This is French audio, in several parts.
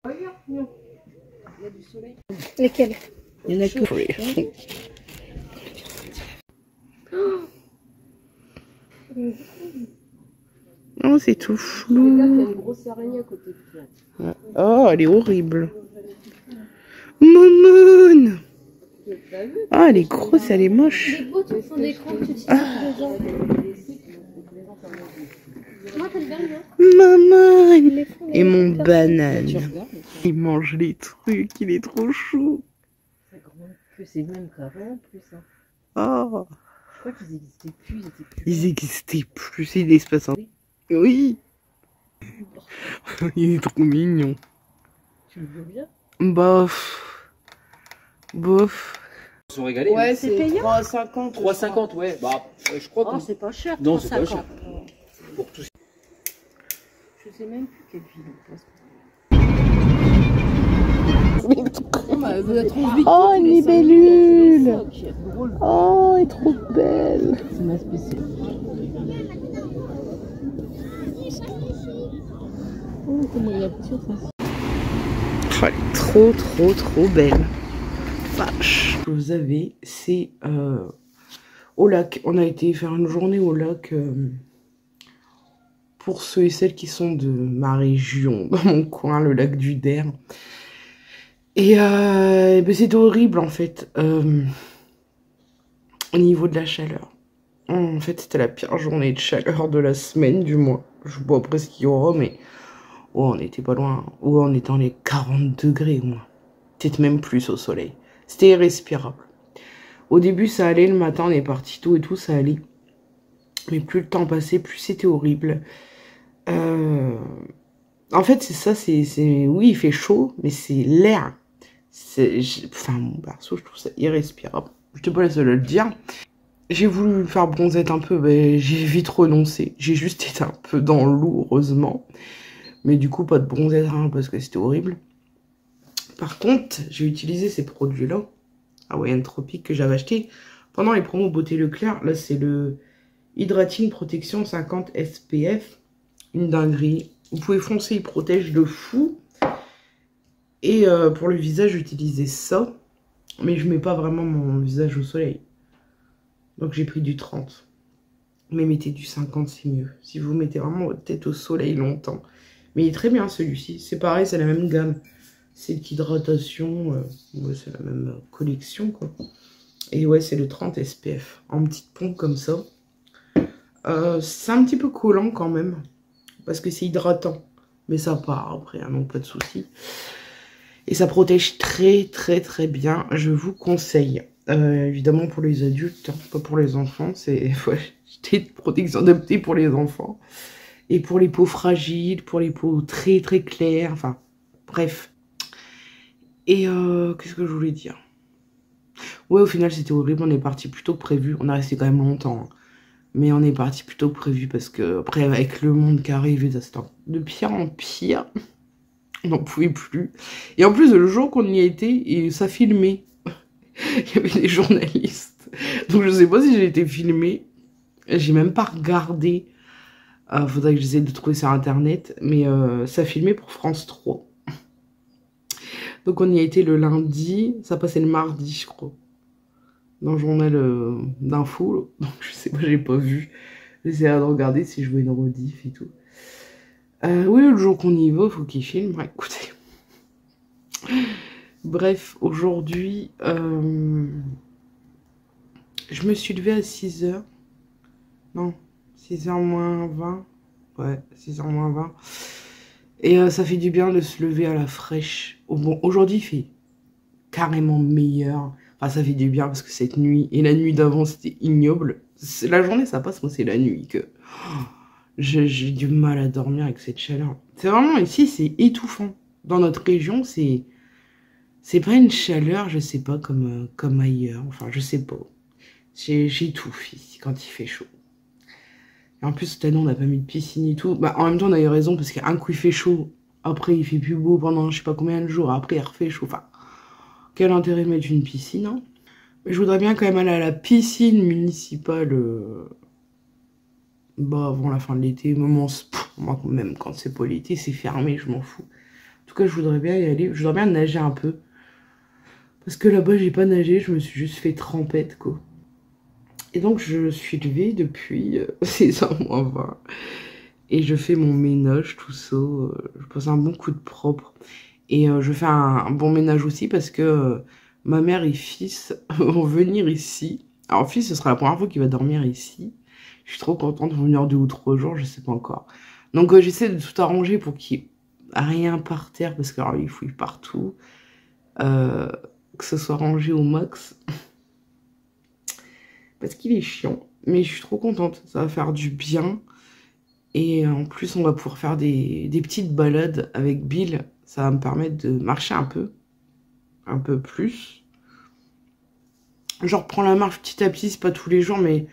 Regarde, non. Il y a du soleil. Lesquels? Il y en a que... Oh, c'est tout flou. Regarde, il y a une grosse araignée à côté de toi. Oh, elle est horrible. Maman. Ah, elle est grosse, elle est moche. Les beaux, tu font des gros petits dedans. Moi, t'aimes bien, non? Maman. Et mon banane. Il mange les trucs, il est trop chou. C'est même qu'avant, plus ça. Oh. Je crois qu'ils n'existaient plus, Ils existaient plus, il est passé. Oui. Il est trop mignon. Tu le veux bien? Bof. Bof. Ils sont régalés. Ouais, Hein. c'est payant. 3,50. 3,50, ouais. Bah, je crois que. Oh, c'est pas cher. Non, c'est pas cher. Pour tout. Je sais même plus quelle ville on passe. Oh, une libellule. Oh, elle est trop belle. C'est ma spéciale. Oh, comment il y a petit ça. Oh, elle est trop belle. Vache. Vous avez, c'est au lac. On a été faire une journée au lac pour ceux et celles qui sont de ma région, dans mon coin, le lac du Der. Et ben c'était horrible en fait, au niveau de la chaleur. En fait, c'était la pire journée de chaleur de la semaine, du mois. Je vois après ce qu'il y aura, mais oh, on n'était pas loin. Oh, on était dans les 40 degrés au moins. Peut-être même plus au soleil. C'était irrespirable. Au début, ça allait. Le matin, on est parti tôt et tout, ça allait. Mais plus le temps passait, plus c'était horrible. En fait, c'est ça, oui, il fait chaud, mais c'est l'air. Enfin, mon perso, je trouve ça irrespirable. Je n'étais pas la seule à le dire. J'ai voulu me faire bronzette un peu, mais j'ai vite renoncé. J'ai juste été un peu dans l'eau, heureusement. Mais du coup, pas de bronzette, hein, parce que c'était horrible. Par contre, j'ai utilisé ces produits-là, Hawaiian Tropic, que j'avais acheté pendant les promos Beauté Leclerc. Là, c'est le Hydrating Protection 50 SPF. Une dinguerie. Vous pouvez foncer, il protège de fou. Et pour le visage, j'utilisais ça. Mais je mets pas vraiment mon visage au soleil. Donc j'ai pris du 30. Mais mettez du 50, c'est mieux. Si vous mettez vraiment votre tête au soleil longtemps. Mais il est très bien celui-ci. C'est pareil, c'est la même gamme. C'est l'hydratation. Ouais, c'est la même collection, quoi. Et ouais, c'est le 30 SPF. En petite pompe comme ça. C'est un petit peu collant quand même. Parce que c'est hydratant. Mais ça part après, hein, donc pas de souci. Et ça protège très bien. Je vous conseille. Évidemment pour les adultes, hein, pas pour les enfants. C'est une protection adaptée pour les enfants. Et pour les peaux fragiles, pour les peaux très claires. Enfin, bref. Et qu'est-ce que je voulais dire? Ouais, au final, c'était horrible. On est parti plus tôt que prévu. On a resté quand même longtemps. Hein. Mais on est parti plus tôt que prévu parce que, après, avec le monde qui arrivait, c'était de pire en pire. On n'en pouvait plus. Et en plus, le jour qu'on y a été, ça filmait. Il y avait des journalistes. Donc, je sais pas si j'ai été filmée. J'ai même pas regardé. Faudrait que j'essaie de trouver sur Internet. Mais ça filmait pour France 3. Donc, on y a été le lundi. Ça passait le mardi, je crois. Dans le journal d'info. Donc, je sais pas, j'ai pas vu. J'essaierai de regarder si je vois une rediff et tout. Oui, le jour qu'on y va, faut qu'il filme. Ouais, écoutez. Bref, aujourd'hui, je me suis levée à 6h. Non, 6h moins 20. Ouais, 6h moins 20. Et ça fait du bien de se lever à la fraîche. Bon, aujourd'hui, il fait carrément meilleur. Enfin, ça fait du bien parce que cette nuit, et la nuit d'avant, c'était ignoble. La journée, ça passe, moi, c'est la nuit que... J'ai du mal à dormir avec cette chaleur. C'est vraiment, ici, c'est étouffant. Dans notre région, c'est pas une chaleur, je sais pas, comme ailleurs. Enfin, je sais pas. J'étouffe ici quand il fait chaud. Et en plus, cette année, on n'a pas mis de piscine et tout. Bah, en même temps, on a eu raison parce qu'un coup, il fait chaud. Après, il fait plus beau pendant je sais pas combien de jours. Après, il refait chaud. Enfin, quel intérêt de mettre une piscine, hein? Mais je voudrais bien quand même aller à la piscine municipale... Bah, avant la fin de l'été, même quand c'est pas l'été, c'est fermé, je m'en fous. tout cas, je voudrais bien y aller. Je voudrais bien nager un peu. Parce que là-bas, j'ai pas nagé. Je me suis juste fait trempette, quoi. Et donc, je suis levée depuis 6h moins 20. Et je fais mon ménage, tout ça. Je passe un bon coup de propre. Et je fais un bon ménage aussi parce que ma mère et fils vont venir ici. Alors, fils, ce sera la première fois qu'il va dormir ici. Je suis trop contente de venir 2 ou 3 jours, je sais pas encore. Donc, j'essaie de tout arranger pour qu'il n'y ait rien par terre parce que alors, il fouille partout. Que ce soit rangé au max. Parce qu'il est chiant. Mais je suis trop contente. Ça va faire du bien. Et en plus, on va pouvoir faire des petites balades avec Bill. Ça va me permettre de marcher un peu plus. Je reprends la marche petit à petit, c'est pas tous les jours, mais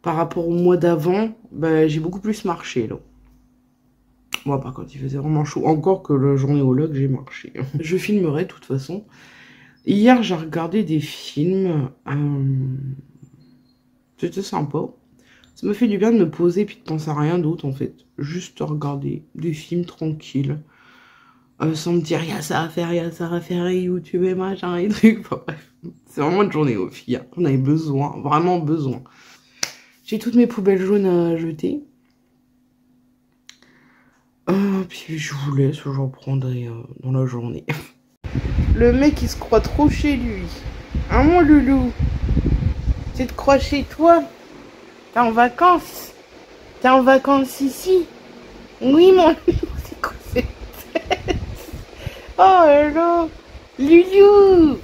par rapport au mois d'avant, bah, j'ai beaucoup plus marché, là. Moi, par contre, il faisait vraiment chaud. Encore que la journée au log, j'ai marché. Je filmerai, de toute façon. Hier, j'ai regardé des films. C'était sympa. Ça me fait du bien de me poser et puis de penser à rien d'autre, en fait. Juste regarder des films tranquilles. Sans me dire, il y a ça à faire, il y a ça à faire, et YouTube et machin, et trucs. Enfin, bref, c'est vraiment une journée aux filles. On avait besoin, vraiment besoin. J'ai toutes mes poubelles jaunes à jeter. Puis je vous laisse, je reprendrai dans la journée. Le mec, il se croit trop chez lui. Hein, mon loulou? Tu te crois chez toi? T'es en vacances? T'es en vacances ici? Oui, mon loulou, c'est quoi cette tête? Oh là, Loulou,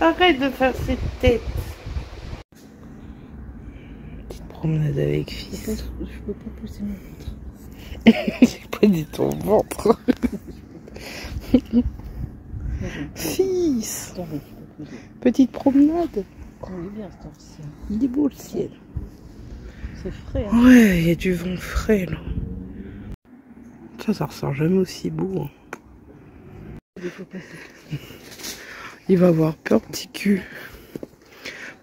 arrête de faire cette tête. Petite promenade avec fils. Je peux pas pousser mon ventre. J'ai pas dit ton ventre. Fils. Petite promenade. On est bien ce temps-ci. Il est beau le ciel. C'est frais. Hein. Ouais, il y a du vent frais là. Ça ressort jamais aussi beau. Hein. Il va avoir peur, petit cul.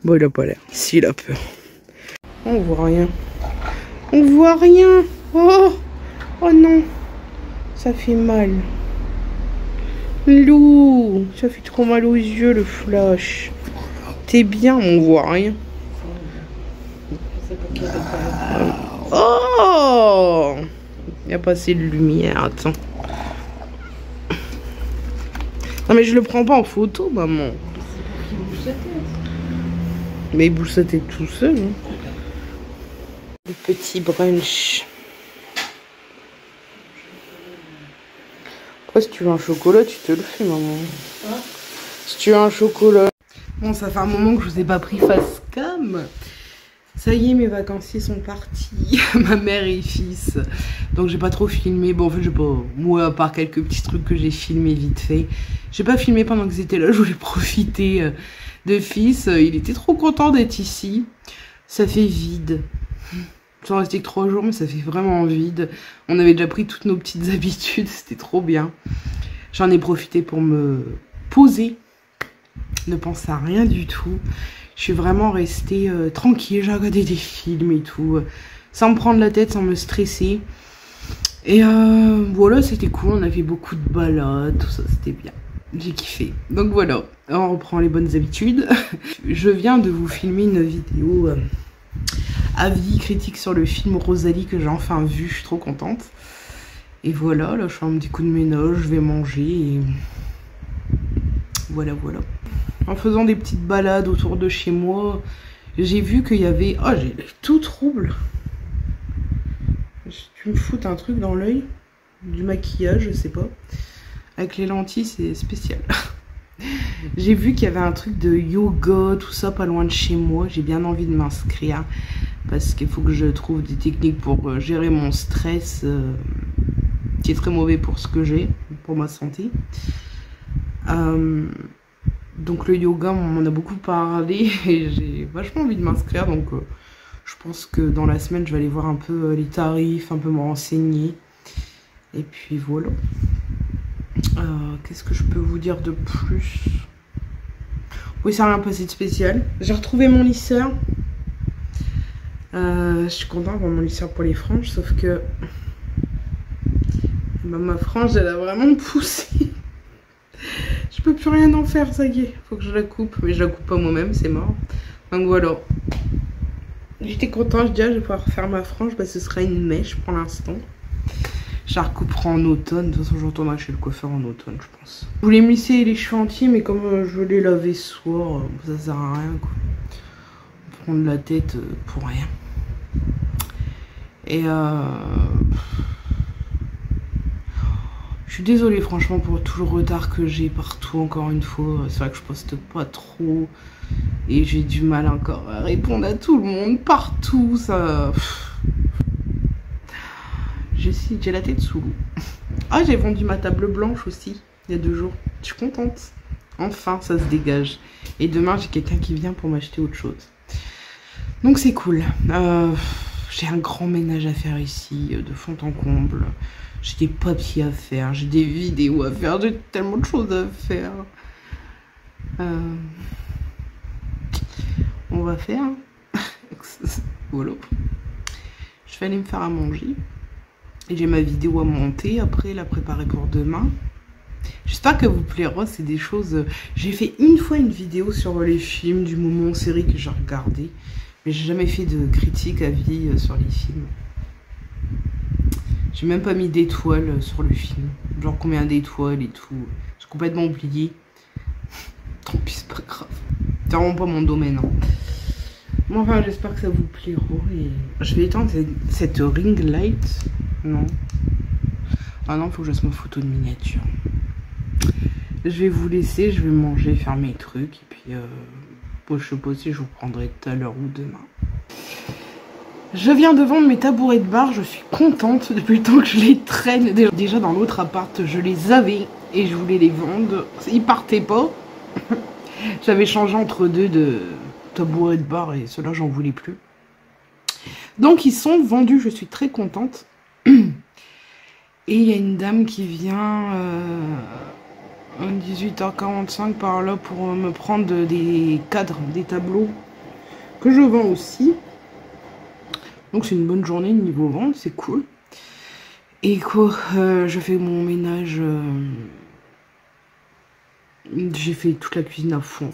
Bon, il a pas l'air. Si, il a peur. On voit rien. On voit rien. Oh, oh non. Ça fait mal. Lou, ça fait trop mal aux yeux le flash. T'es bien, on voit rien. Oh, il y a pas assez de lumière, attends. Non mais je le prends pas en photo, maman. Mais il bouge sa tête tout seul. Hein. Le petit brunch. Après, si tu veux un chocolat, tu te le fais, maman. Hein? Si tu veux un chocolat. Bon, ça fait un moment que je vous ai pas pris face cam. Ça y est, mes vacanciers sont partis. Ma mère et fils. Donc, j'ai pas trop filmé. Bon, en fait, j'ai pas. Moi, à part quelques petits trucs que j'ai filmé vite fait. J'ai pas filmé pendant qu'ils étaient là. Je voulais profiter de fils. Il était trop content d'être ici. Ça fait vide. Ça restait que 3 jours, mais ça fait vraiment vide. On avait déjà pris toutes nos petites habitudes. C'était trop bien. J'en ai profité pour me poser. Ne penser à rien du tout. Je suis vraiment restée tranquille. J'ai regardé des films et tout. Sans me prendre la tête, sans me stresser. Et voilà, c'était cool. On a fait beaucoup de balades. Tout ça, c'était bien. J'ai kiffé. Donc voilà, on reprend les bonnes habitudes. Je viens de vous filmer une vidéo avis critique sur le film Rosalie que j'ai enfin vu. Je suis trop contente. Et voilà, là je fais un petit coup de ménage, je vais manger et voilà. En faisant des petites balades autour de chez moi, j'ai vu qu'il y avait... Oh, j'ai l'œil tout trouble. Tu me foutes un truc dans l'œil? Du maquillage, je sais pas. Avec les lentilles, c'est spécial. J'ai vu qu'il y avait un truc de yoga, tout ça, pas loin de chez moi. J'ai bien envie de m'inscrire. Parce qu'il faut que je trouve des techniques pour gérer mon stress. Qui est très mauvais pour ce que j'ai, pour ma santé. Donc le yoga, on m'en a beaucoup parlé. Et j'ai vachement envie de m'inscrire. Donc je pense que dans la semaine, je vais aller voir un peu les tarifs, un peu me renseigner. Et puis voilà. Qu'est-ce que je peux vous dire de plus? Oui, ça n'a rien passé de spécial. J'ai retrouvé mon lisseur. Je suis contente d'avoir mon lisseur pour les franges, sauf que Bah, ma frange, elle a vraiment poussé. Je peux plus rien en faire, ça y est. Faut que je la coupe. Mais je la coupe pas moi-même, c'est mort. Donc voilà. J'étais contente, je dis, je vais pouvoir faire ma frange. Bah, ce sera une mèche pour l'instant. Je la recouperai en automne. De toute façon, je retournerai chez le coiffeur en automne, je pense. Je voulais me lisser les cheveux entiers, mais comme je les lavais ce soir, ça sert à rien, quoi. Prendre la tête pour rien. Et je suis désolée franchement pour tout le retard que j'ai partout encore une fois. C'est vrai que je poste pas trop. Et j'ai du mal encore à répondre à tout le monde partout. Ça... J'ai la tête sous l'eau. Ah, j'ai vendu ma table blanche aussi il y a 2 jours. Je suis contente. Enfin, ça se dégage. Et demain, j'ai quelqu'un qui vient pour m'acheter autre chose. Donc c'est cool. J'ai un grand ménage à faire ici, de fond en comble. J'ai des papiers à faire, j'ai des vidéos à faire, j'ai tellement de choses à faire. On va faire. Voilà. Je vais aller me faire à manger. Et j'ai ma vidéo à monter, après la préparer pour demain. J'espère que vous plaira, c'est des choses... J'ai fait une fois une vidéo sur les films du moment en série que j'ai regardé. Mais j'ai jamais fait de critique à vie sur les films. J'ai même pas mis d'étoiles sur le film. Genre combien d'étoiles et tout. J'ai complètement oublié. Tant pis, c'est pas grave. C'est vraiment pas mon domaine. Hein. Bon, enfin, j'espère que ça vous plaira. Et... Je vais éteindre cette ring light. Non. Ah non, faut que je fasse ma photo de miniature. Je vais vous laisser, je vais manger, faire mes trucs. Et puis, je sais pas si je vous prendrai tout à l'heure ou demain. Je viens de vendre mes tabourets de bar, je suis contente depuis le temps que je les traîne. Déjà dans l'autre appart, je les avais et je voulais les vendre. Ils partaient pas. J'avais changé entre deux de tabourets de bar et ceux-là, j'en voulais plus. Donc ils sont vendus, je suis très contente. Et il y a une dame qui vient à 18h45 par là pour me prendre des cadres, des tableaux que je vends aussi. Donc c'est une bonne journée niveau vente, c'est cool. Et quoi, je fais mon ménage. J'ai fait toute la cuisine à fond.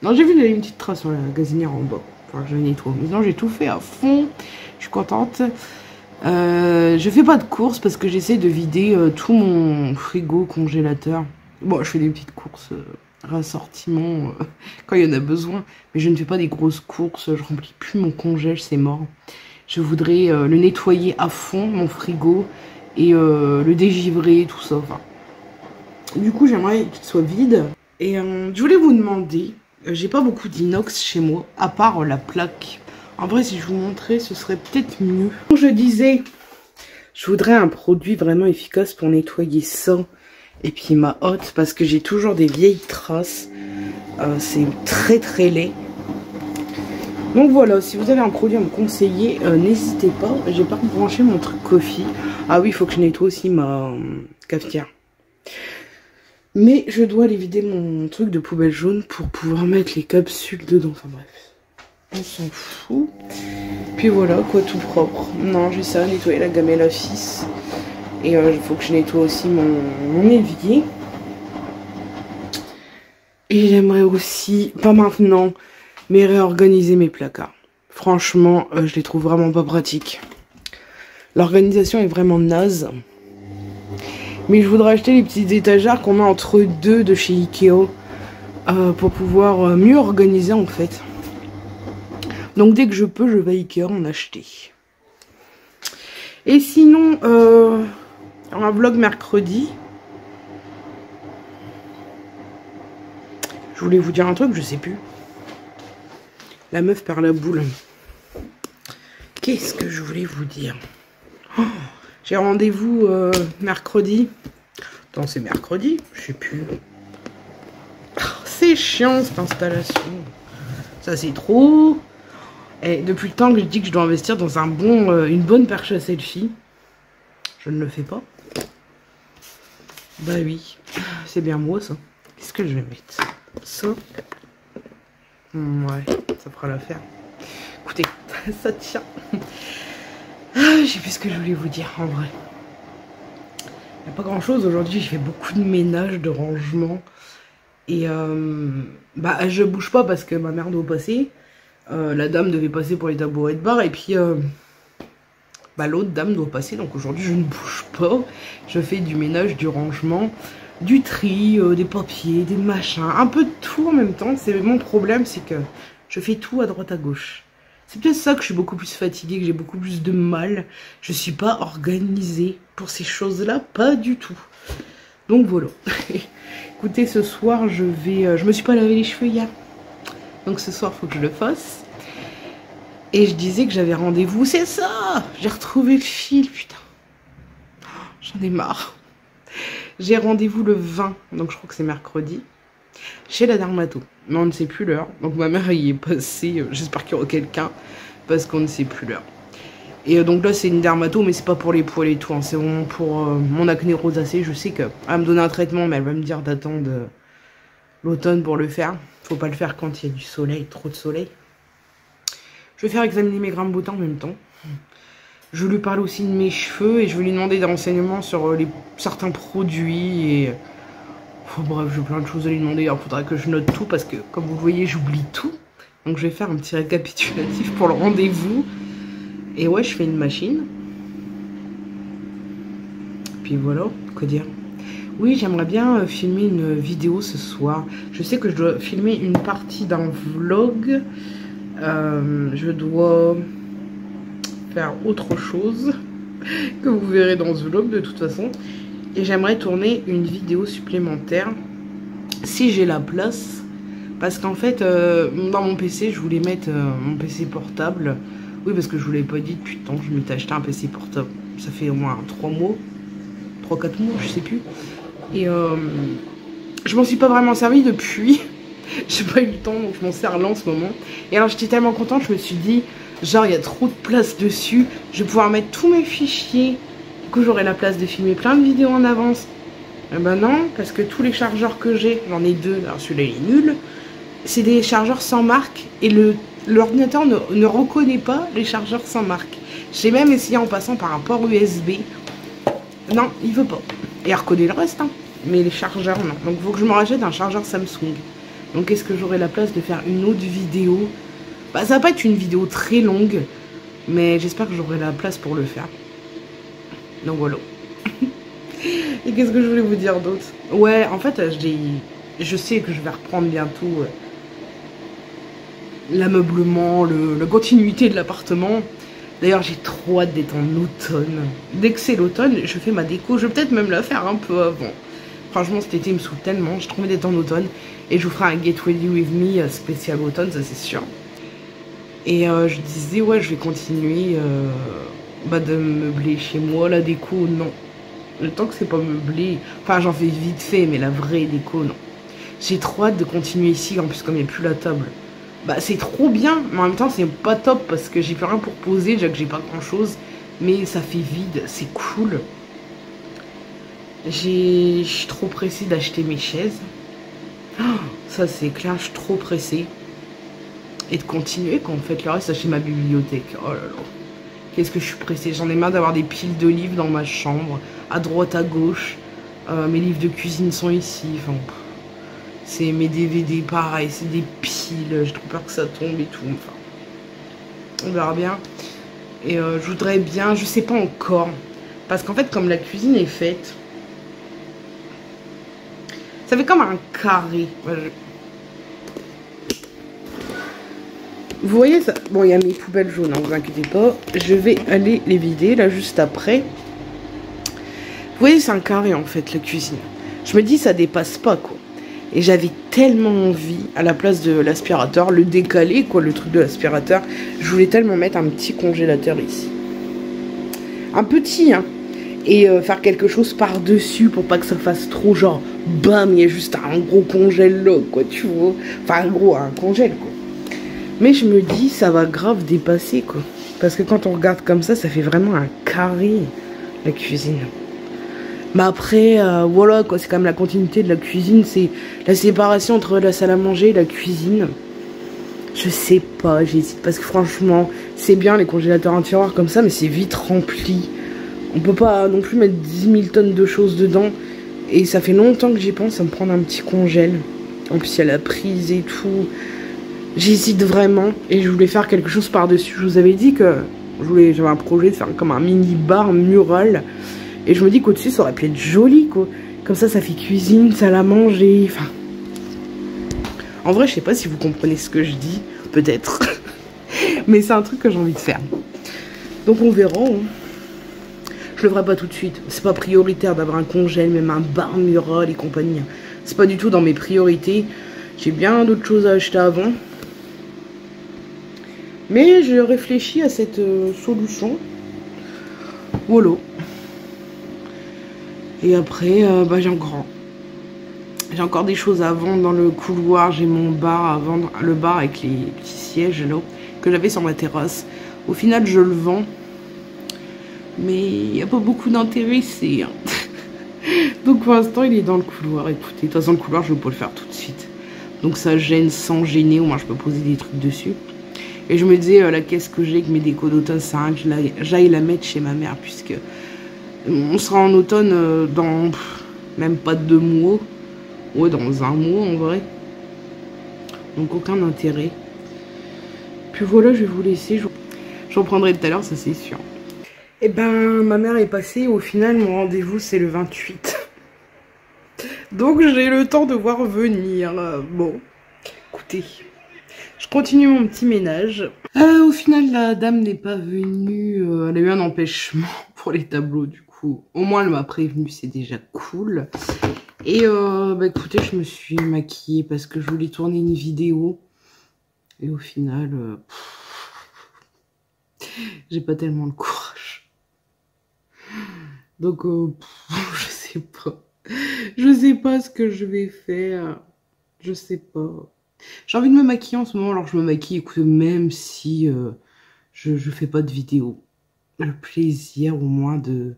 Non, j'ai vu qu'il y avait une petite trace sur la gazinière en bas. Enfin, je nettoie. Mais non, j'ai tout fait à fond. Je suis contente. Je fais pas de courses parce que j'essaie de vider tout mon frigo, congélateur. Bon, je fais des petites courses rassortiment quand il y en a besoin. Mais je ne fais pas des grosses courses. Je remplis plus mon congèle, c'est mort. Je voudrais le nettoyer à fond, mon frigo, et le dégivrer, tout ça. Enfin, du coup, j'aimerais qu'il soit vide. Et je voulais vous demander, j'ai pas beaucoup d'inox chez moi, à part la plaque. En vrai, si je vous montrais, ce serait peut-être mieux. Je disais, je voudrais un produit vraiment efficace pour nettoyer ça. Et puis ma hotte, parce que j'ai toujours des vieilles traces. C'est très très laid. Donc voilà, si vous avez un produit à me conseiller, n'hésitez pas. J'ai pas branché mon truc coffee. Ah oui, il faut que je nettoie aussi ma cafetière. Mais je dois aller vider mon truc de poubelle jaune pour pouvoir mettre les capsules dedans. Enfin bref, on s'en fout. Puis voilà, quoi, tout propre. Non, j'ai ça, nettoyer la gamelle à fils. Et il faut que je nettoie aussi mon évier. Et j'aimerais aussi, pas maintenant, mais réorganiser mes placards. Franchement, je les trouve vraiment pas pratiques. L'organisation est vraiment naze. Mais je voudrais acheter les petites étagères qu'on met entre deux de chez Ikea. Pour pouvoir mieux organiser en fait. Donc dès que je peux, je vais à Ikea en acheter. Et sinon, un vlog mercredi. Je voulais vous dire un truc, je sais plus. La meuf perd la boule. Qu'est-ce que je voulais vous dire? Oh, j'ai rendez-vous mercredi. Attends, c'est mercredi? Je sais plus. Oh, c'est chiant cette installation. Ça c'est trop. Et depuis le temps que je dis que je dois investir dans une bonne perche à selfie, je ne le fais pas. Bah oui, c'est bien moi ça. Qu'est-ce que je vais mettre? Ça. Ouais, ça fera l'affaire. Écoutez, ça tient. Je sais plus ce que je voulais vous dire en vrai. Il n'y a pas grand chose aujourd'hui, j'ai fait beaucoup de ménage, de rangement. Et bah je bouge pas parce que ma mère doit passer. La dame devait passer pour les tabourets de bar. Et puis bah, l'autre dame doit passer. Donc aujourd'hui je ne bouge pas. Je fais du ménage, du rangement, du tri, des papiers, des machins. Un peu de tout en même temps. C'est mon problème, c'est que je fais tout à droite à gauche. C'est peut-être ça que je suis beaucoup plus fatiguée, que j'ai beaucoup plus de mal. Je suis pas organisée pour ces choses-là, pas du tout. Donc voilà. Écoutez, ce soir, je me suis pas lavé les cheveux hier. Donc ce soir, il faut que je le fasse. Et je disais que j'avais rendez-vous. C'est ça! J'ai retrouvé le fil, putain. J'en ai marre. J'ai rendez-vous le 20, donc je crois que c'est mercredi, chez la dermato. Mais on ne sait plus l'heure. Donc ma mère y est passée. J'espère qu'il y aura quelqu'un, parce qu'on ne sait plus l'heure. Et donc là, c'est une dermato, mais c'est pas pour les poils et tout. Hein. C'est vraiment pour mon acné rosacée. Je sais qu'elle va me donner un traitement, mais elle va me dire d'attendre l'automne pour le faire. Faut pas le faire quand il y a du soleil, trop de soleil. Je vais faire examiner mes grains de beauté en même temps. Je lui parle aussi de mes cheveux et je vais lui demander des renseignements sur certains produits. Et bref, j'ai plein de choses à lui demander. Alors, il faudra que je note tout parce que, comme vous le voyez, j'oublie tout. Donc, je vais faire un petit récapitulatif pour le rendez-vous. Et ouais, je fais une machine. Puis voilà, quoi dire. Oui, j'aimerais bien filmer une vidéo ce soir. Je sais que je dois filmer une partie d'un vlog. Je dois faire autre chose que vous verrez dans ce vlog de toute façon. Et j'aimerais tourner une vidéo supplémentaire si j'ai la place. Parce qu'en fait, dans mon PC, je voulais mettre mon PC portable. Oui, parce que je vous l'avais pas dit depuis le temps que je m'étais acheté un PC portable. Ça fait au moins 3 mois. 3-4 mois, je sais plus. Et je m'en suis pas vraiment servi depuis. J'ai pas eu le temps, donc je m'en sers là en ce moment. Et alors j'étais tellement contente, je me suis dit, genre il y a trop de place dessus. Je vais pouvoir mettre tous mes fichiers. Du coup j'aurai la place de filmer plein de vidéos en avance. Et ben non, parce que tous les chargeurs que j'ai, j'en ai 2, alors celui-là il est nul. C'est des chargeurs sans marque. Et l'ordinateur ne reconnaît pas les chargeurs sans marque. J'ai même essayé en passant par un port USB. Non, il veut pas. Et il reconnaît le reste, hein. Mais les chargeurs, non. Donc, il faut que je me rachète un chargeur Samsung. Donc, est-ce que j'aurai la place de faire une autre vidéo? Bah, ça va pas être une vidéo très longue. Mais j'espère que j'aurai la place pour le faire. Donc, voilà. Et qu'est-ce que je voulais vous dire d'autre? Ouais, en fait, je sais que je vais reprendre bientôt l'ameublement, la continuité de l'appartement. D'ailleurs, j'ai trop hâte d'être en automne. Dès que c'est l'automne, je fais ma déco. Je vais peut-être même la faire un peu avant. Franchement, cet été, il me saoule tellement. J'ai trop envie d'être en automne. Et je vous ferai un Get Ready With Me spécial automne, ça c'est sûr. Et je disais, ouais, je vais continuer de meubler chez moi. La déco, non. Le temps que c'est pas meublé. Enfin, j'en fais vite fait, mais la vraie déco, non. J'ai trop hâte de continuer ici. En plus, comme il n'y a plus la table. Bah c'est trop bien, mais en même temps c'est pas top parce que j'ai plus rien pour poser, déjà que j'ai pas grand chose, mais ça fait vide, c'est cool. Je suis trop pressée d'acheter mes chaises. Oh, ça c'est clair, je suis trop pressée. Et de continuer quand on fait le reste, acheter ma bibliothèque. Oh là là. Qu'est-ce que je suis pressée, j'en ai marre d'avoir des piles de livres dans ma chambre, à droite, à gauche. Mes livres de cuisine sont ici, enfin... C'est mes DVD, pareil, c'est des piles, j'ai trop peur que ça tombe et tout, enfin. On verra bien. Et je voudrais bien, je sais pas encore. Parce qu'en fait, comme la cuisine est faite, ça fait comme un carré. Vous voyez ça? Bon, il y a mes poubelles jaunes, hein, vous inquiétez pas. Je vais aller les vider, là, juste après. Vous voyez, c'est un carré, en fait, la cuisine. Je me dis, ça dépasse pas, quoi. Et j'avais tellement envie, à la place de l'aspirateur, le décaler, quoi, le truc de l'aspirateur. Je voulais tellement mettre un petit congélateur ici. Un petit, hein. Et faire quelque chose par-dessus pour pas que ça fasse trop genre, bam, il y a juste un gros congèle là, quoi, tu vois. Enfin, un congèle, quoi. Mais je me dis, ça va grave dépasser, quoi. Parce que quand on regarde comme ça fait vraiment un carré, la cuisine. Mais après, voilà, quoi, c'est quand même la continuité de la cuisine, c'est la séparation entre la salle à manger et la cuisine. Je sais pas, j'hésite, parce que franchement, c'est bien les congélateurs en tiroir comme ça, mais c'est vite rempli. On peut pas non plus mettre 10 000 tonnes de choses dedans. Et ça fait longtemps que j'y pense à me prendre un petit congèle. En plus, il y a la prise et tout. J'hésite vraiment. Et je voulais faire quelque chose par-dessus. Je vous avais dit que j'avais un projet de faire comme un mini bar mural. Et je me dis qu'au-dessus, ça aurait pu être joli, quoi. Comme ça fait cuisine, salle à manger. Enfin. En vrai, je sais pas si vous comprenez ce que je dis. Peut-être. Mais c'est un truc que j'ai envie de faire. Donc on verra. Hein. Je le ferai pas tout de suite. C'est pas prioritaire d'avoir un congèle, même un bar mural et compagnie. C'est pas du tout dans mes priorités. J'ai bien d'autres choses à acheter avant. Mais je réfléchis à cette solution. Voilà. Et après, j'ai encore des choses à vendre dans le couloir. J'ai mon bar à vendre. Le bar avec les petits sièges là, que j'avais sur ma terrasse. Au final, je le vends. Mais il n'y a pas beaucoup d'intéressés. Hein. Donc pour l'instant, il est dans le couloir. Écoutez, de toute façon, le couloir, je ne vais pas le faire tout de suite. Donc ça gêne sans gêner. Au moins, je peux poser des trucs dessus. Et je me disais, la caisse que j'ai avec mes décos d'automne, c'est un que j'aille la mettre chez ma mère. Puisque on sera en automne dans même pas 2 mois. Ouais, dans 1 mois en vrai. Donc aucun intérêt. Puis voilà, je vais vous laisser. Je reprendrai tout à l'heure, ça c'est sûr. Et ben, ma mère est passée. Au final, mon rendez-vous, c'est le 28. Donc, j'ai le temps de voir venir. Bon, écoutez, je continue mon petit ménage. Au final, la dame n'est pas venue. Elle a eu un empêchement pour les tableaux, du coup. Au moins, elle m'a prévenu, c'est déjà cool. Et, écoutez, je me suis maquillée parce que je voulais tourner une vidéo. Et au final, j'ai pas tellement le courage. Donc, je sais pas. Je sais pas ce que je vais faire. Je sais pas. J'ai envie de me maquiller en ce moment, alors je me maquille, écoute, même si je fais pas de vidéo. Le plaisir, au moins, de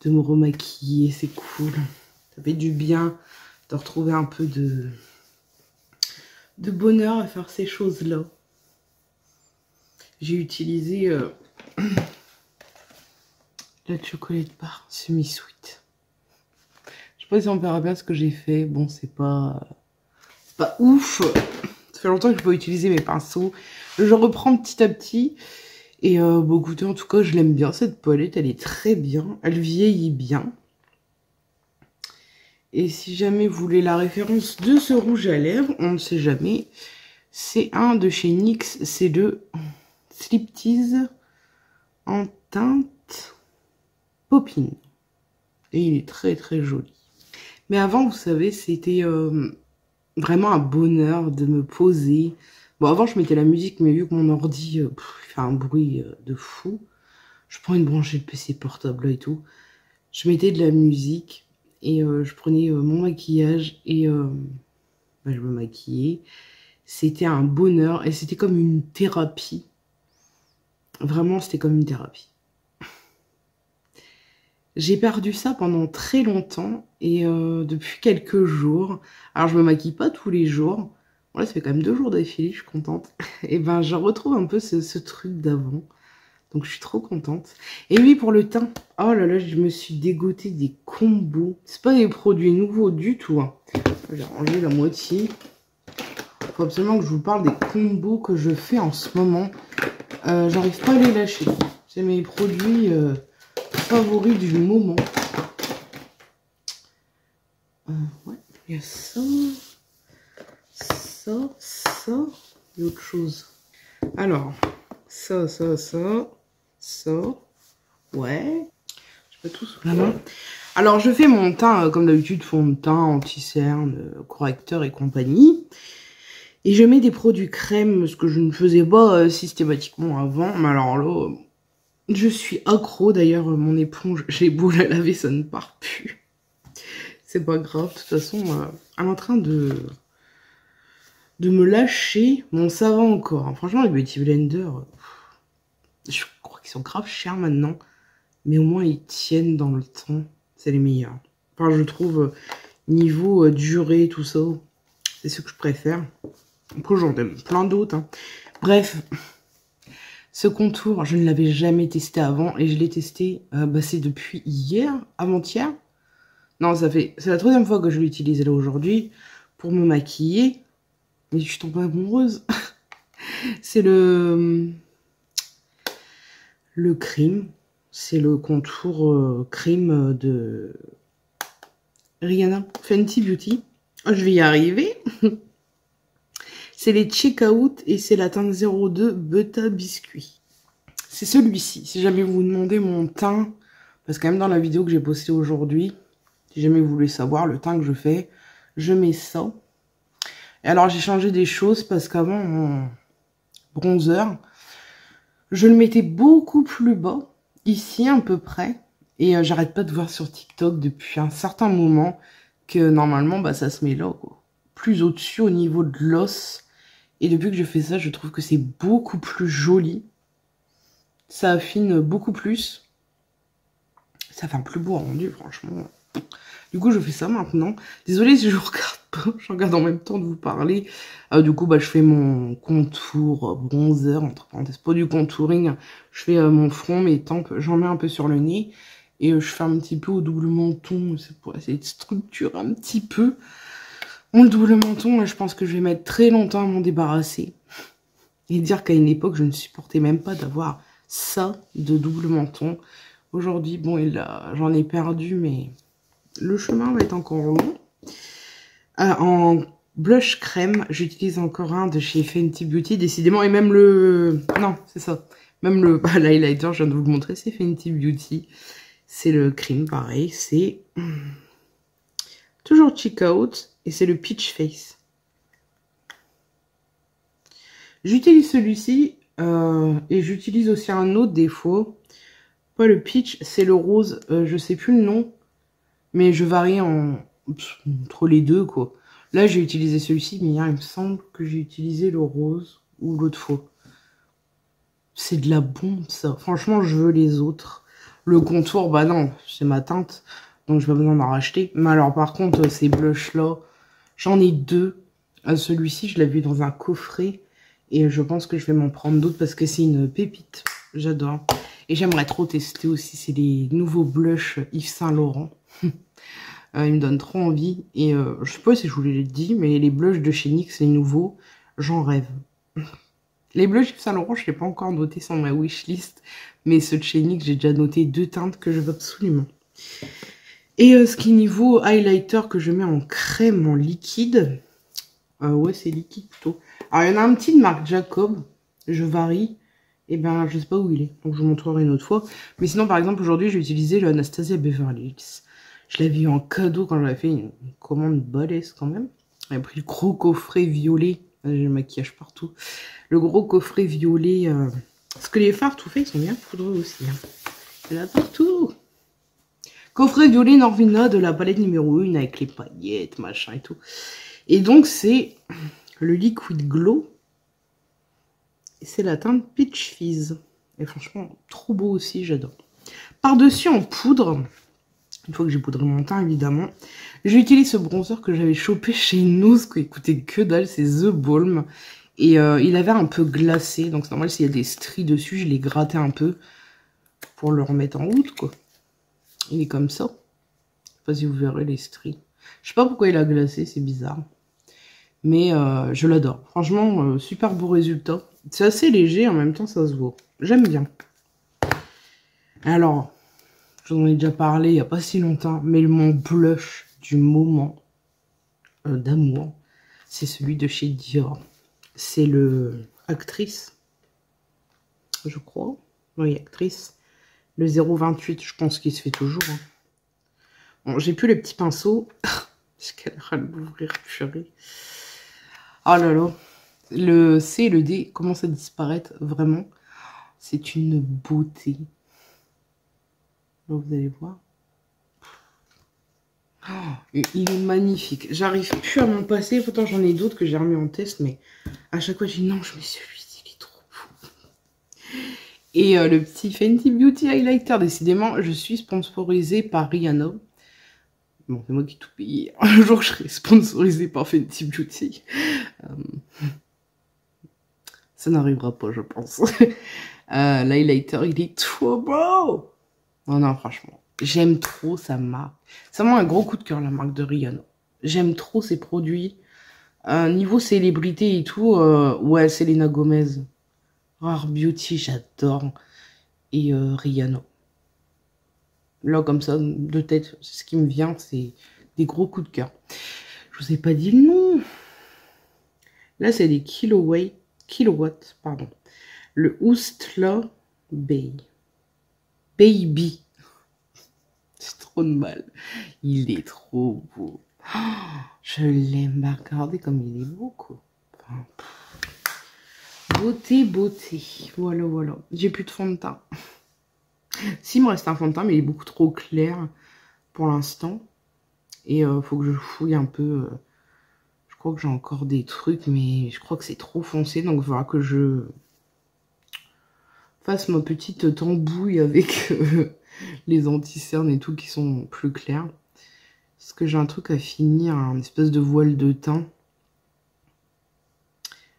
me remaquiller, c'est cool. Ça fait du bien de retrouver un peu de bonheur à faire ces choses-là. J'ai utilisé... la chocolate bar semi-sweet. Je sais pas si on verra bien ce que j'ai fait. Bon, c'est pas ouf. Ça fait longtemps que je peux utiliser mes pinceaux. Je reprends petit à petit. Et écoutez, en tout cas, je l'aime bien cette palette. Elle est très bien. Elle vieillit bien. Et si jamais vous voulez la référence de ce rouge à lèvres, on ne sait jamais. C'est un de chez NYX. C'est le Striptease en teinte Popping. Et il est très très joli. Mais avant, vous savez, c'était vraiment un bonheur de me poser. Bon, avant, je mettais la musique, mais vu que mon ordi fait un bruit de fou, je prends une branchée de PC portable et tout. Je mettais de la musique et je prenais mon maquillage et je me maquillais. C'était un bonheur et c'était comme une thérapie. Vraiment, c'était comme une thérapie. J'ai perdu ça pendant très longtemps et depuis quelques jours, alors je me maquille pas tous les jours, voilà, ça fait quand même 2 jours d'affilée, je suis contente, et ben je retrouve un peu ce truc d'avant, donc je suis trop contente. Et oui, pour le teint, oh là là, je me suis dégoté des combos, c'est pas des produits nouveaux du tout, hein. J'ai rangé la moitié, faut absolument que je vous parle des combos que je fais en ce moment, j'arrive pas à les lâcher, c'est mes produits... favoris du moment. Ouais, il y a ça, et autre chose. Alors, ça, ouais. Je pas tout sous la main. Alors, je fais mon teint, comme d'habitude, fond de teint, anti-cerne, correcteur et compagnie. Et je mets des produits crème, ce que je ne faisais pas systématiquement avant. Mais alors là... je suis accro, d'ailleurs, mon éponge, j'ai beau la laver, ça ne part plus. C'est pas grave, de toute façon, elle est en train de me lâcher. Bon, ça va encore. Franchement, les Beauty Blender, je crois qu'ils sont grave chers maintenant. Mais au moins, ils tiennent dans le temps. C'est les meilleurs. Enfin, je trouve, niveau durée, tout ça, c'est ce que je préfère. Après, j'en aime plein d'autres. Hein. Bref... Ce contour, je ne l'avais jamais testé avant et je l'ai testé, c'est depuis hier, avant-hier. Non, c'est la troisième fois que je l'utilise là aujourd'hui pour me maquiller. Mais je suis tombée amoureuse. C'est le cream. C'est le contour cream de Rihanna Fenty Beauty. Oh, je vais y arriver. C'est les Check-Out et c'est la teinte 02 Butter Biscuit. C'est celui-ci. Si jamais vous vous demandez mon teint, parce que quand même dans la vidéo que j'ai postée aujourd'hui, si jamais vous voulez savoir le teint que je fais, je mets ça. Et alors j'ai changé des choses parce qu'avant mon bronzer, je le mettais beaucoup plus bas, ici à peu près. Et j'arrête pas de voir sur TikTok depuis un certain moment que normalement ça se met là, quoi. Plus au-dessus au niveau de l'os. Et depuis que je fais ça, je trouve que c'est beaucoup plus joli. Ça affine beaucoup plus. Ça fait un plus beau rendu, franchement. Du coup, je fais ça maintenant. Désolée si je vous regarde pas. Je regarde en même temps de vous parler. Du coup, je fais mon contour bronzer, entre parenthèses, pas du contouring. Je fais mon front, mes tempes. J'en mets un peu sur le nez. Et je fais un petit peu au double menton. C'est pour essayer de structurer un petit peu. Bon, le double menton, là, je pense que je vais mettre très longtemps à m'en débarrasser. Et dire qu'à une époque, je ne supportais même pas d'avoir ça de double menton. Aujourd'hui, bon, j'en ai perdu, mais le chemin va être encore long. En blush crème, j'utilise encore un de chez Fenty Beauty, décidément. Et même non, c'est ça. Même l'highlighter, je viens de vous le montrer, c'est Fenty Beauty. C'est le cream, pareil. C'est toujours Check-Out. Et c'est le Peach Face. J'utilise celui-ci. Et j'utilise aussi un autre des fois. Pas le Peach, c'est le rose. Je sais plus le nom. Mais je varie entre les deux, quoi. Là, j'ai utilisé celui-ci, mais hier, il me semble que j'ai utilisé le rose ou l'autre fois. C'est de la bombe, ça. Franchement, je veux les autres. Le contour, non, c'est ma teinte. Donc, je n'ai pas besoin d'en racheter. Mais alors, par contre, ces blushs-là, j'en ai deux. Celui-ci, je l'ai vu dans un coffret. Et je pense que je vais m'en prendre d'autres parce que c'est une pépite. J'adore. Et j'aimerais trop tester aussi. C'est les nouveaux blushs Yves Saint Laurent. Ils me donnent trop envie. Et je sais pas si je vous l'ai dit, mais les blushs de chez NYX, les nouveaux, j'en rêve. Les blushs Yves Saint Laurent, je ne l'ai pas encore noté sur ma wishlist. Mais ceux de chez NYX, j'ai déjà noté 2 teintes que je veux absolument. Et ce qui est niveau highlighter que je mets en crème, en liquide. Ouais, c'est liquide plutôt. Alors, il y en a un petit de marque Jacob. Je varie. Et je sais pas où il est. Donc, je vous montrerai une autre fois. Mais sinon, par exemple, aujourd'hui, j'ai utilisé le Anastasia Beverly Hills. Je l'avais eu en cadeau quand j'avais fait une commande balèze quand même. J'ai pris le gros coffret violet. J'ai le maquillage partout. Le gros coffret violet. Parce que les fards tout faits, ils sont bien poudreux aussi. Hein. Il y en a partout. Coffret violet Norvina de la palette numéro 1 avec les paillettes, machin et tout. Et donc, c'est le Liquid Glow. Et c'est la teinte Peach Fizz. Et franchement, trop beau aussi, j'adore. Par-dessus, en poudre, une fois que j'ai poudré mon teint, évidemment, j'utilise ce bronzer que j'avais chopé chez Noz, qui coûtait que dalle, c'est The Balm. Et il avait un peu glacé, donc c'est normal, s'il y a des stries dessus, je l'ai gratté un peu pour le remettre en route, quoi. Il est comme ça. Je sais pas si vous verrez les stries. Je sais pas pourquoi il a glacé, c'est bizarre. Mais je l'adore. Franchement, super beau résultat. C'est assez léger, en même temps, ça se voit. J'aime bien. Alors, j'en ai déjà parlé il n'y a pas si longtemps, mais mon blush du moment d'amour, c'est celui de chez Dior. C'est le Actrice, je crois. Oui, Actrice. Le 0,28, je pense qu'il se fait toujours. Hein. Bon, j'ai plus le petit pinceau. J'ai qu'elle à l'ouvrir, purée. Oh là là. Le C et le D commencent à disparaître, vraiment. C'est une beauté. Là, vous allez voir. Oh, il est magnifique. J'arrive plus à m'en passer. Pourtant, j'en ai d'autres que j'ai remis en test. Mais à chaque fois, je dis non, je mets celui-ci. Il est trop beau. Et le petit Fenty Beauty Highlighter. Décidément, je suis sponsorisée par Rihanna. Bon, c'est moi qui tout paye. Un jour, je serai sponsorisée par Fenty Beauty. Ça n'arrivera pas, je pense. L'highlighter, il est trop beau. Non, non, franchement. J'aime trop sa marque. C'est vraiment un gros coup de cœur, la marque de Rihanna. J'aime trop ses produits. Niveau célébrité et tout, ouais, Selena Gomez. Rare Beauty, j'adore. Et Rihanna. Là, comme ça, de tête, ce qui me vient, c'est des gros coups de cœur. Je vous ai pas dit le nom. Là, c'est des kilowatts, pardon. Le Oostla Baby. C'est trop de mal. Il est trop beau. Oh, je l'aime. Bah, regardez comme il est beau, quoi. Enfin, beauté, beauté. Voilà, voilà. J'ai plus de fond de teint. Si, il me reste un fond de teint, mais il est beaucoup trop clair pour l'instant. Et faut que je fouille un peu. Je crois que j'ai encore des trucs, mais je crois que c'est trop foncé. Donc, il faudra que je fasse ma petite tambouille avec les anti-cernes et tout qui sont plus clairs. Parce que j'ai un truc à finir, un espèce de voile de teint.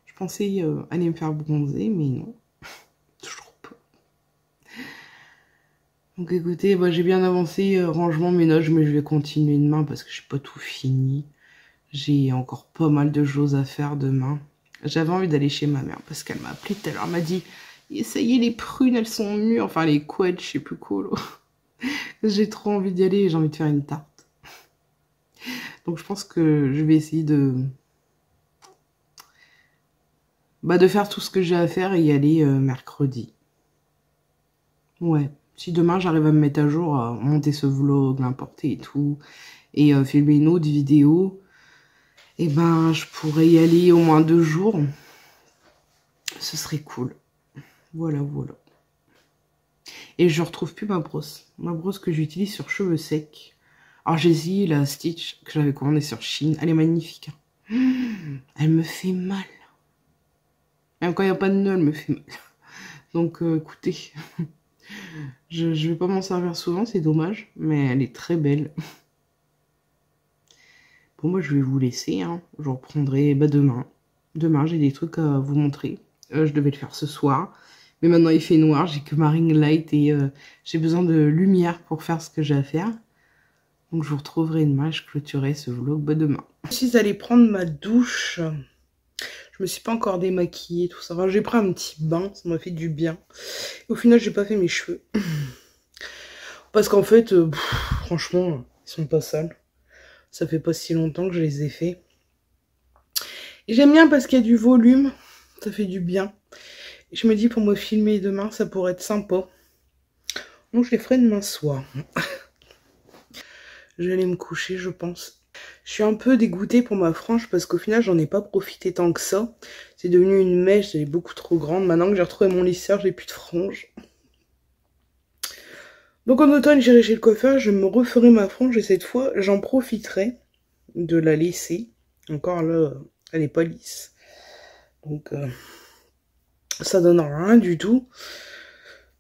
Je pensais aller me faire bronzer, mais non. Toujours pas. Donc écoutez, bah, j'ai bien avancé, rangement ménage, mais je vais continuer demain parce que j'ai pas tout fini. J'ai encore pas mal de choses à faire demain. J'avais envie d'aller chez ma mère parce qu'elle m'a appelé tout à l'heure. Elle m'a dit, ça y est, les prunes, elles sont mûres. Enfin, les couettes, je sais plus quoi. J'ai trop envie d'y aller et j'ai envie de faire une tarte. Donc je pense que je vais essayer de faire tout ce que j'ai à faire et y aller mercredi. Ouais. Si demain j'arrive à me mettre à jour, à monter ce vlog, l'importer et tout, et filmer une autre vidéo, et ben je pourrais y aller au moins 2 jours. Ce serait cool. Voilà, voilà. Et je retrouve plus ma brosse. Ma brosse que j'utilise sur cheveux secs. Alors j'ai essayé la Stitch que j'avais commandée sur Chine. Elle est magnifique. Elle me fait mal. Même quand il n'y a pas de nœud, elle me fait mal. Donc écoutez, je vais pas m'en servir souvent, c'est dommage. Mais elle est très belle. Bon, moi je vais vous laisser. Hein. Je reprendrai demain. Demain, j'ai des trucs à vous montrer. Je devais le faire ce soir. Mais maintenant il fait noir, j'ai que ma ring light et j'ai besoin de lumière pour faire ce que j'ai à faire. Donc je vous retrouverai demain, je clôturerai ce vlog demain. Je suis allée prendre ma douche. Je me suis pas encore démaquillée, tout ça. Enfin, j'ai pris un petit bain, ça m'a fait du bien. Et au final, j'ai pas fait mes cheveux. Parce qu'en fait, franchement, ils sont pas sales. Ça fait pas si longtemps que je les ai faits. Et j'aime bien parce qu'il y a du volume, ça fait du bien. Et je me dis pour me filmer demain, ça pourrait être sympa. Donc je les ferai demain soir. Je vais aller me coucher, je pense. Je suis un peu dégoûtée pour ma frange parce qu'au final, j'en ai pas profité tant que ça. C'est devenu une mèche, elle est beaucoup trop grande. Maintenant que j'ai retrouvé mon lisseur, j'ai plus de frange. Donc en automne, j'irai chez le coiffeur, je me referai ma frange et cette fois, j'en profiterai de la laisser. Encore là, elle est pas lisse. Donc ça donne rien du tout.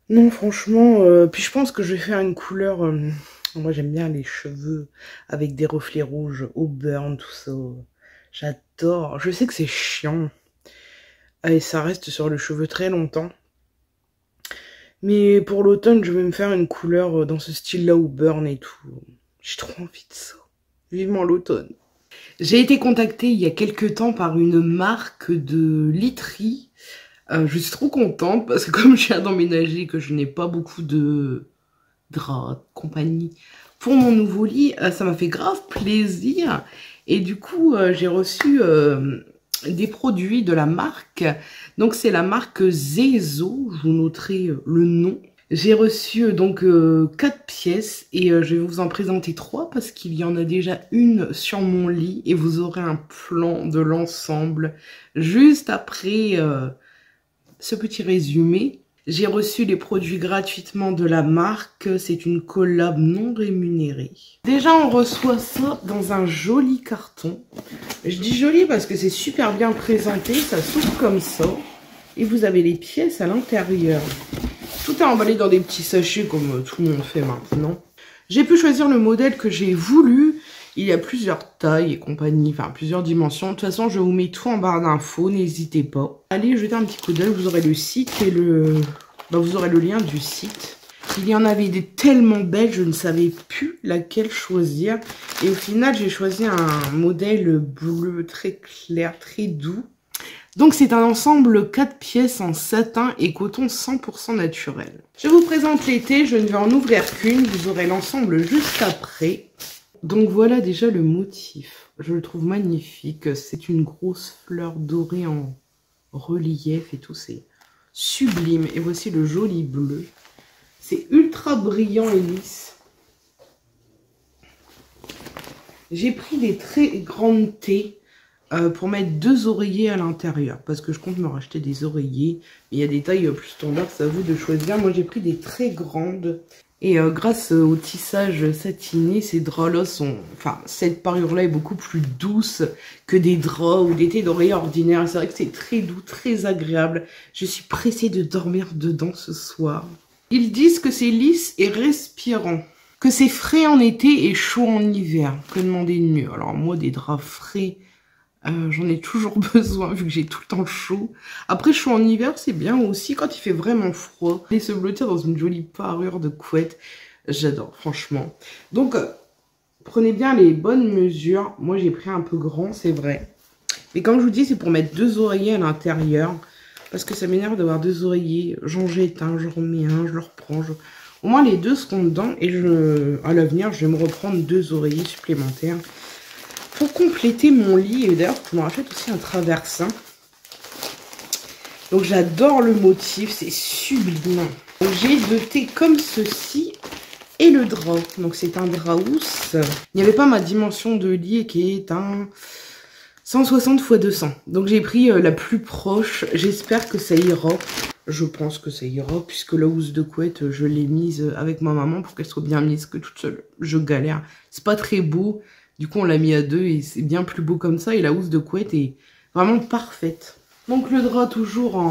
Non, franchement, puis je pense que je vais faire une couleur... moi, j'aime bien les cheveux avec des reflets rouges, au burn, tout ça. J'adore. Je sais que c'est chiant. Et ça reste sur le cheveu très longtemps. Mais pour l'automne, je vais me faire une couleur dans ce style-là, au burn et tout. J'ai trop envie de ça. Vivement l'automne. J'ai été contactée il y a quelques temps par une marque de literie. Je suis trop contente parce que comme je viens d'emménager, que je n'ai pas beaucoup de drap, compagnie pour mon nouveau lit, ça m'a fait grave plaisir. Et du coup, j'ai reçu des produits de la marque. Donc, c'est la marque Zezo. Je vous noterai le nom. J'ai reçu donc 4 pièces et je vais vous en présenter 3 parce qu'il y en a déjà une sur mon lit et vous aurez un plan de l'ensemble juste après ce petit résumé. J'ai reçu les produits gratuitement de la marque. C'est une collab non rémunérée. Déjà, on reçoit ça dans un joli carton. Je dis joli parce que c'est super bien présenté. Ça s'ouvre comme ça. Et vous avez les pièces à l'intérieur. Tout est emballé dans des petits sachets comme tout le monde fait maintenant. J'ai pu choisir le modèle que j'ai voulu. Il y a plusieurs tailles et compagnie, enfin plusieurs dimensions. De toute façon, je vous mets tout en barre d'infos, n'hésitez pas. Allez jeter un petit coup d'œil, vous aurez le site et le bah, vous aurez le lien du site. Il y en avait des tellement belles, je ne savais plus laquelle choisir. Et au final, j'ai choisi un modèle bleu très clair, très doux. Donc c'est un ensemble 4 pièces en satin et coton 100% naturel. Je vous présente l'été, je ne vais en ouvrir qu'une, vous aurez l'ensemble juste après. Donc voilà déjà le motif, je le trouve magnifique, c'est une grosse fleur dorée en relief et tout, c'est sublime. Et voici le joli bleu, c'est ultra brillant et lisse. J'ai pris des très grandes thés pour mettre 2 oreillers à l'intérieur, parce que je compte me racheter des oreillers. Il y a des tailles plus standards, c'est à vous de choisir. Moi j'ai pris des très grandes. Et grâce au tissage satiné, ces draps-là sont... Enfin, cette parure-là est beaucoup plus douce que des draps ou des thés d'oreiller ordinaires. C'est vrai que c'est très doux, très agréable. Je suis pressée de dormir dedans ce soir. Ils disent que c'est lisse et respirant. Que c'est frais en été et chaud en hiver. Que demander de mieux? Alors moi, des draps frais... j'en ai toujours besoin vu que j'ai tout le temps chaud. Après, chaud en hiver, c'est bien aussi quand il fait vraiment froid. Et se blottir dans une jolie parure de couette, j'adore, franchement. Donc, prenez bien les bonnes mesures. Moi, j'ai pris un peu grand, c'est vrai. Mais comme je vous dis, c'est pour mettre 2 oreillers à l'intérieur. Parce que ça m'énerve d'avoir 2 oreillers. J'en jette un, je remets un, je le reprends. Au moins, les 2 seront dedans. Et à l'avenir, je vais me reprendre 2 oreillers supplémentaires. Pour compléter mon lit, et d'ailleurs je me rachète aussi un traversin. Donc j'adore le motif, c'est sublime. J'ai 2 thés comme ceci et le drap. Donc c'est un drap housse. Il n'y avait pas ma dimension de lit qui est un 160 x 200. Donc j'ai pris la plus proche. J'espère que ça ira. Je pense que ça ira puisque la housse de couette, je l'ai mise avec ma maman pour qu'elle soit bien mise que toute seule. Je galère. C'est pas très beau. Du coup, on l'a mis à 2 et c'est bien plus beau comme ça. Et la housse de couette est vraiment parfaite. Donc, le drap toujours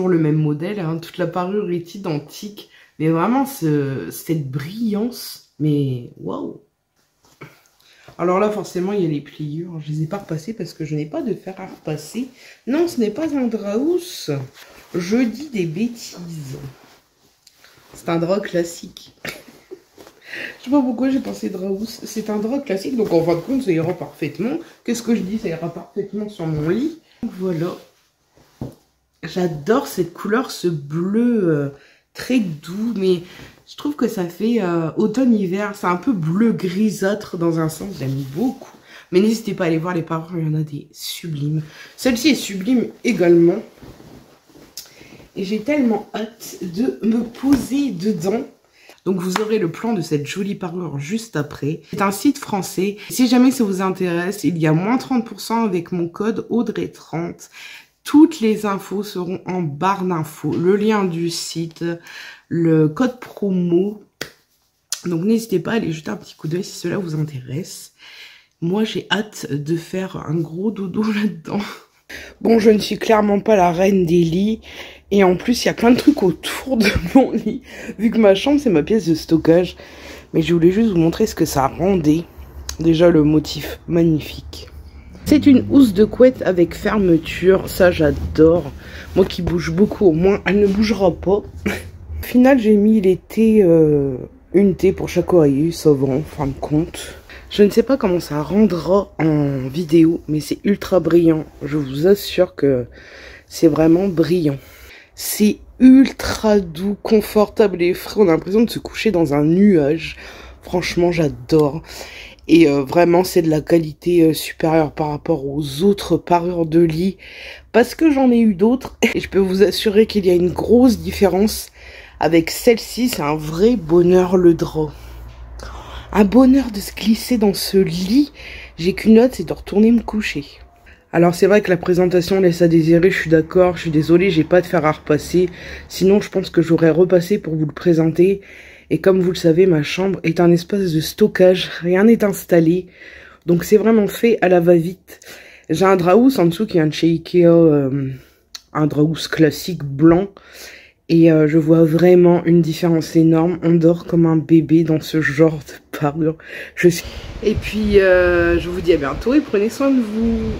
le même modèle. Hein. Toute la parure est identique. Mais vraiment, cette brillance. Mais waouh! Alors là, forcément, il y a les pliures. Je les ai pas repassées parce que je n'ai pas de fer à repasser. Non, ce n'est pas un drap housse. Je dis des bêtises. C'est un drap classique. Je sais pas pourquoi j'ai pensé drap housse. C'est un drap classique, donc en fin de compte, ça ira parfaitement. Qu'est-ce que je dis? Ça ira parfaitement sur mon lit. Donc voilà. J'adore cette couleur, ce bleu très doux, mais je trouve que ça fait automne-hiver. C'est un peu bleu grisâtre dans un sens, j'aime beaucoup. Mais n'hésitez pas à aller voir les parures, il y en a des sublimes. Celle-ci est sublime également. Et j'ai tellement hâte de me poser dedans. Donc vous aurez le plan de cette jolie parure juste après. C'est un site français. Si jamais ça vous intéresse, il y a moins 30% avec mon code Audrey30. Toutes les infos seront en barre d'infos. Le lien du site, le code promo. Donc n'hésitez pas à aller jeter un petit coup d'œil si cela vous intéresse. Moi j'ai hâte de faire un gros dodo là-dedans. Bon, je ne suis clairement pas la reine des lits. Et en plus, il y a plein de trucs autour de mon lit. Vu que ma chambre, c'est ma pièce de stockage. Mais je voulais juste vous montrer ce que ça rendait. Déjà, le motif magnifique. C'est une housse de couette avec fermeture. Ça, j'adore. Moi qui bouge beaucoup, au moins, elle ne bougera pas. Au final, j'ai mis les thés, une thé pour chaque oreiller. Ça va, en fin de compte. Je ne sais pas comment ça rendra en vidéo, mais c'est ultra brillant. Je vous assure que c'est vraiment brillant. C'est ultra doux, confortable et frais. On a l'impression de se coucher dans un nuage. Franchement, j'adore. Et vraiment, c'est de la qualité supérieure par rapport aux autres parures de lit. Parce que j'en ai eu d'autres. Et je peux vous assurer qu'il y a une grosse différence. Avec celle-ci, c'est un vrai bonheur le drap. Un bonheur de se glisser dans ce lit. J'ai qu'une hâte, c'est de retourner me coucher. Alors c'est vrai que la présentation laisse à désirer, je suis d'accord, je suis désolée, j'ai pas de fer à repasser. Sinon je pense que j'aurais repassé pour vous le présenter. Et comme vous le savez, ma chambre est un espace de stockage, rien n'est installé. Donc c'est vraiment fait à la va-vite. J'ai un drap housse en dessous qui vient de chez Ikea, un drap housse classique blanc. Et je vois vraiment une différence énorme. On dort comme un bébé dans ce genre de parure. Et puis je vous dis à bientôt et prenez soin de vous.